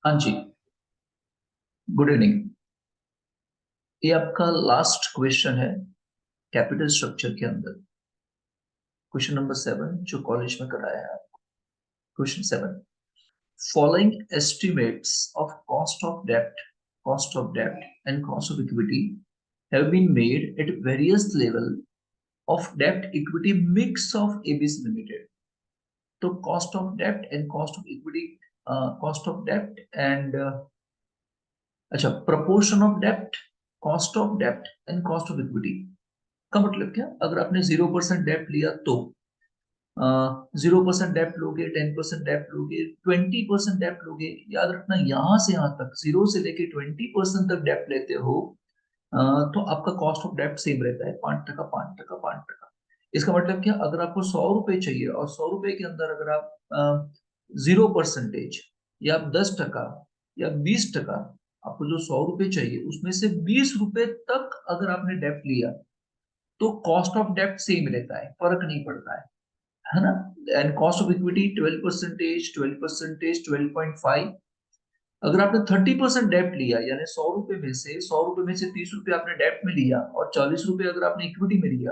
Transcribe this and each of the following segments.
हाँ जी, good evening. ये आपका लास्ट क्वेश्चन है कैपिटल स्ट्रक्चर के अंदर। क्वेश्चन नंबर 7 जो कॉलेज में कराया है। Question 7, following estimates of cost of डेब्ट and cost of equity have been made at various level of डेब्ट equity mix of ABC limited. तो कॉस्ट ऑफ डेब्ट and cost of equity, cost of डेब्ट and अच्छा, proportion of डेब्ट, cost of डेब्ट and cost of equity का मतलब क्या? अगर आपने 0% डेप्ट लिया तो 0% डेप्ट लोगे, 10% डेप्ट लोगे, 20% डेप्ट लोगे। याद रखना, यहां से यहां तक 0 से लेके 20% तक डेप्ट लेते हो तो आपका कॉस्ट ऑफ डेप्ट सेम रहता है, 5%, 5%, 5%। इसका मतलब क्या? अगर आपको 100 रुपए चाहिए और 100 रुपए के अंदर अगर आप 0% या 10% या 20%, आपको जो 100 रुपए चाहिए उसमें से 20 रुपए तक अगर आपने डेप्ट लिया तो कॉस्ट ऑफ डेप्ट सेम रहता है, फर्क नहीं पड़ता है ना। And cost of equity 12%, 12%, 12.5। अगर आपने 30% डेप्ट लिया, यानी 100 रुपए में से 100 रुपए में से 30 रुपए आपने डेप्ट में लिया और 40 रुपए अगर आपने इक्विटी में लिया,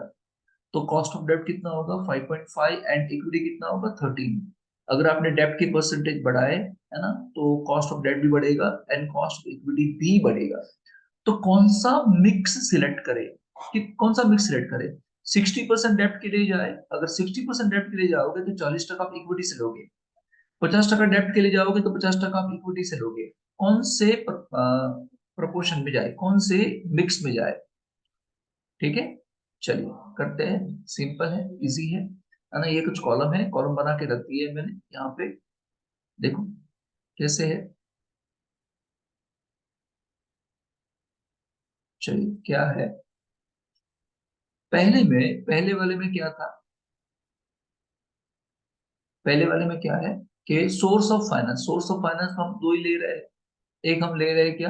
तो कॉस्ट ऑफ डेप्ट कितना होगा? 5.5 एंड इक्विटी कितना होगा? 13। अगर आपने डेप्ट के परसेंटेज बढ़ाए है ना, तो कॉस्ट ऑफ डेप्ट भी बढ़ेगा एंड कॉस्ट ऑफ इक्विटी भी बढ़ेगा। तो कौन सा मिक्स सिलेक्ट करें? कि कौन सा मिक्स सिलेक्ट करें? 60% डेप्ट के लिए जाए, अगर 60% डेप्ट के लिए जाओगे तो 40% आप इक्विटी से लोगे। 50% डेप्ट के लिए जाओगे तो 50% आप इक्विटी से लोगे। कौन से प्रपोर्शन में जाए, कौन से मिक्स में जाए? ठीक है, चलिए करते हैं। सिंपल है, इजी है ना। ये कुछ कॉलम है, कॉलम बना के रख दिए है मैंने यहाँ पे। देखो कैसे है। चलिए क्या है, पहले वाले में क्या था? पहले वाले में क्या है कि source of finance, source of finance हम दो ही ले रहे हैं। एक हम ले रहे हैं क्या,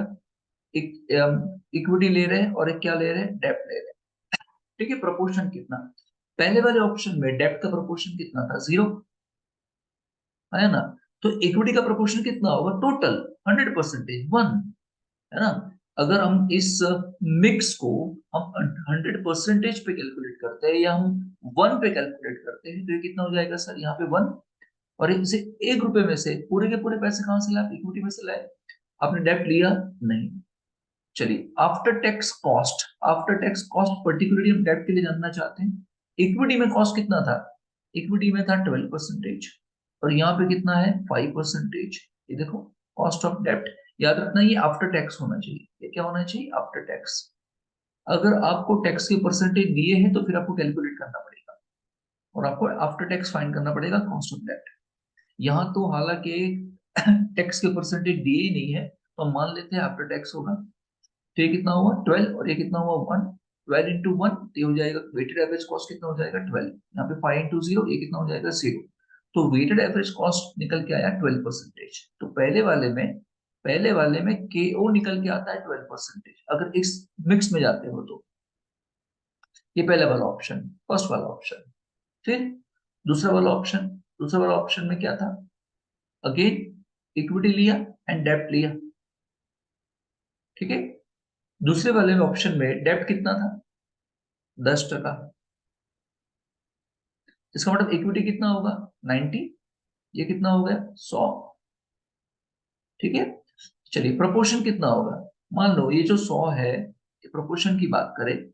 इक्विटी ले रहे हैं, और एक क्या ले रहे हैं? डेप्ट ले रहे हैं। ठीक है, प्रोपोर्शन कितना? पहले वाले ऑप्शन में डेप्ट का प्रोपोर्शन कितना था? 0 है ना। तो इक्विटी का प्रोपोर्शन कितना होगा? टोटल 100%, 1 है ना। अगर हम इस मिक्स को हम 100% पे कैलकुलेट करते हैं या हम 1 पे कैलकुलेट करते हैं, तो ये कितना हो जाएगा सर? यहाँ पे 1। और इसे 1 रुपए में से पूरे के पूरे पैसे कहां से लाए? इक्विटी में से लाए। आपने डेप्ट लिया नहीं। चलिए, after tax cost, after tax cost particularly हम डेप्ट के लिए जानना चाहते हैं। इक्विटी में कॉस्ट कितना था? इक्विटी में था 12%, और यहाँ पे कितना है? 5%। ये देखो, कॉस्ट ऑफ डेप्ट। याद रखना, ये आफ्टर टैक्स होना चाहिए। ये क्या होना चाहिए? After tax. अगर आपको टैक्स के परसेंटेज दिए हैं तो फिर आपको कैलकुलेट करना पड़ेगा और आपको आफ्टर टैक्स फाइंड करना पड़ेगा कॉस्ट ऑफ डेप्ट। यहाँ तो हालांकि टैक्स के परसेंटेज दिए ही नहीं है, तो हम मान लेते हैं आफ्टर टैक्स होगा। तो ये कितना हुआ? 12, और ये कितना हुआ? 1। 12 into 1 तो हो जाएगा वेटेड एवरेज कॉस्ट कितना हो जाएगा? 12। यहाँ पे 5 into 0, ये कितना हो जाएगा? 0। तो वेटेड एवरेज कॉस्ट निकल के आया 12%। तो पहले वाले में KO निकल के आता है 12%, अगर इस मिक्स में जाते हो तो। ये पहला वाला ऑप्शन, फर्स्ट वाला ऑप्शन। फिर दूसरा वाला ऑप्शन, दूसरा वाला ऑप्शन में क्या था? अगेन इक्विटी लिया एंड डेप्ट लिया। ठीक है, दूसरे वाले ऑप्शन में डेप्ट कितना था? 10%। इसका मतलब इक्विटी कितना होगा? 90। ये कितना हो गया? 100। ठीक है, चलिए प्रोपोर्शन कितना होगा? मान लो ये जो 100 है, ये प्रोपोर्शन की बात करें,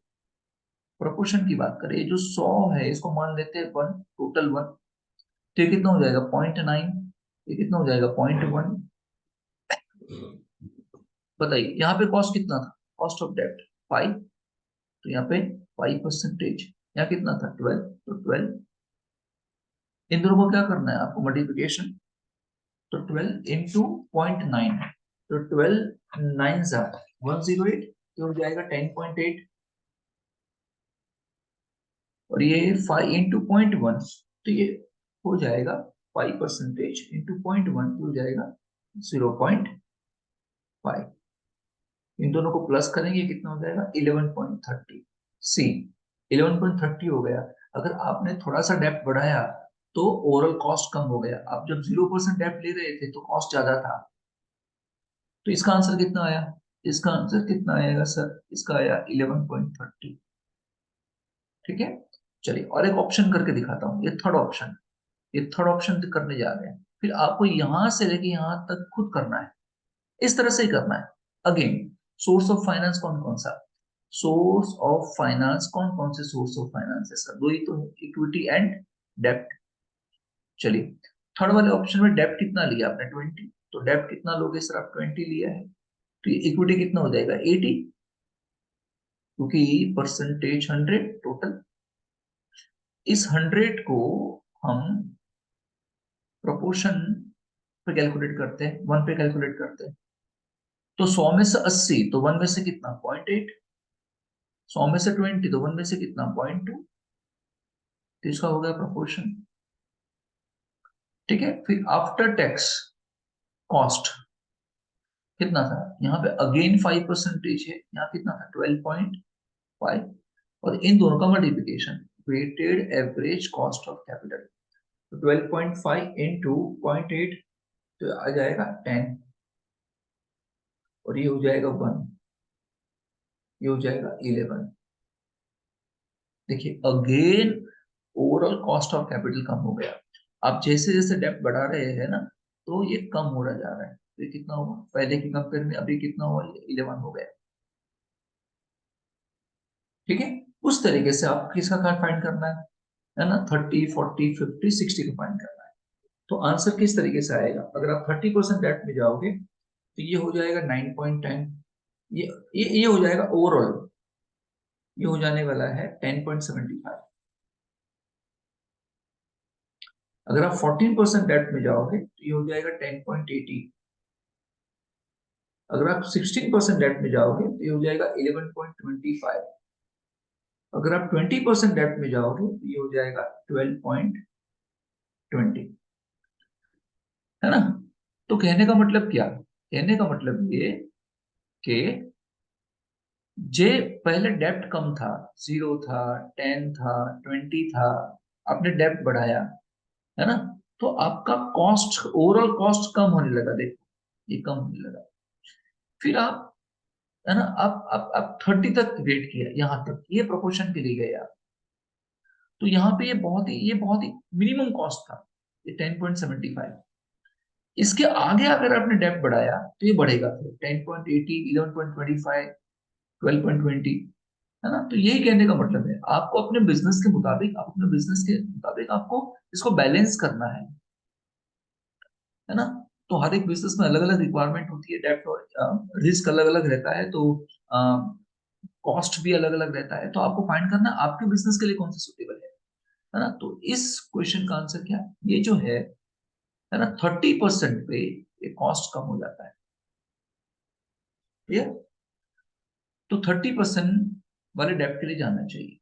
प्रोपोर्शन की बात करें, ये जो 100 है इसको मान लेते हैं 1, टोटल 1। तो ये कितना हो जाएगा? 0.9। ये कितना हो जाएगा? 0.1। बताइए यहाँ पे कॉस्ट कितना था? कॉस्ट ऑफ डेप्ट 5, तो यहाँ पे 5%। यहाँ कितना था? 12, तो 12। इन दोनों को क्या करना है आपको? मल्टीप्लिकेशन। तो 12 into 0.9, तो 12 9 जा 108, तो हो जाएगा 10.8। और ये 5 into 0.1, तो ये हो जाएगा 5% into 0.1, तो हो जाएगा 0.5। इन दोनों को प्लस करेंगे, कितना हो जाएगा? 11.30। सी 11.30 हो गया। अगर आपने थोड़ा सा डेप्थ बढ़ाया तो ओवरऑल कॉस्ट कम हो गया। आप जब 0% डेप्थ ले रहे थे तो कॉस्ट ज्यादा था, तो इसका आंसर कितना आया? इसका आंसर कितना आएगा सर? इसका आया 11.30। ठीक है, चलिए और एक ऑप्शन करके दिखाता हूँ। ये थर्ड ऑप्शन, ये थर्ड ऑप्शन करने जा रहे हैं। फिर आपको यहां से लेके यहां तक खुद करना है, इस तरह से ही करना है। अगेन, सोर्स ऑफ फाइनेंस कौन कौन सा? सोर्स ऑफ फाइनेंस कौन कौन से सोर्स ऑफ फाइनेंस है सर? दो ही तो है, इक्विटी एंड डेप्ट। चलिए, थर्ड वाले ऑप्शन में डेप्ट कितना लिया आपने? 20। तो डेप्ट कितना लोगे सर? आप 20 लिया है, तो इक्विटी कितना हो जाएगा? 80, क्योंकि परसेंटेज 100 टोटल। इस 100 को हम प्रोपोर्शन पे कैलकुलेट करते हैं, 1 पे कैलकुलेट करते हैं। तो 100 में से 80, तो 1 में से कितना? 0.8। 100 में से 20, तो 1 में से कितना? 0.2। तो इसका हो गया प्रोपोर्शन। ठीक है, फिर आफ्टर टैक्स कॉस्ट कितना था? यहाँ पे अगेन 5% है, यहाँ कितना था? 12.5। और इन दोनों का multiplication, weighted average cost of capital. तो 12.5 इंटू 0.8, तो आ जाएगा 10, और ये हो जाएगा 1, ये हो जाएगा 11। देखिए again overall cost of capital कम हो गया। आप जैसे जैसे डेप्थ बढ़ा रहे हैं ना, तो ये कम हो रहा जा रहा है। तो ये कितना हुआ पहले की कंपेयर में? अभी कितना हुआ? 11 हो गया। ठीक है, उस तरीके से आप किसका फाइंड करना है ना? 30, 40, 50, 60 का फाइंड करना है। तो आंसर किस तरीके से आएगा? अगर आप 30% डेप्थ में जाओगे तो ये हो जाएगा 9.10। ये हो जाएगा ओवरऑल, ये हो जाने वाला है 10.75। अगर आप 14% डेप्थ में जाओगे तो ये हो जाएगा 10.80। अगर आप 16% डेप्थ में जाओगे तो ये हो जाएगा 11.25। अगर आप 20% डेप्थ में जाओगे तो ये हो जाएगा 12.20। है ना? तो कहने का मतलब क्या? कहने का मतलब ये कि जे पहले डेप्थ कम था, 0 था, 10 था, 20 था, आपने डेप्थ बढ़ाया, है ना? तो आपका कॉस्ट, ओवरऑल कॉस्ट कम होने लगा। देखो ये कम होने लगा। फिर आप, है ना, आप 30 तक वेट किया, यहां तक ये प्रोपोर्शन के लिए गए आप। तो यहाँ पे ये बहुत ही मिनिमम कॉस्ट था, ये 10.75। इसके आगे अगर आपने डेप्थ बढ़ाया तो ये बढ़ेगा, फिर 10.80, 11.25, 12.20। है ना? तो यही कहने का मतलब है, आपको अपने बिजनेस के मुताबिक, अपने बिजनेस के मुताबिक आपको इसको बैलेंस करना है ना? तो हर एक बिजनेस में अलग अलग रिक्वायरमेंट होती है, डेप्थ और रिस्क अलग अलग रहता है, तो कॉस्ट भी अलग अलग रहता है। तो आपको फाइंड करना आपके बिजनेस के लिए कौन सा सुटेबल है ना? तो इस क्वेश्चन का आंसर क्या? ये जो है ना, 30% पे ये कॉस्ट कम हो जाता है। क्लियर? तो 30% वाले डेप्थ के लिए जाना चाहिए।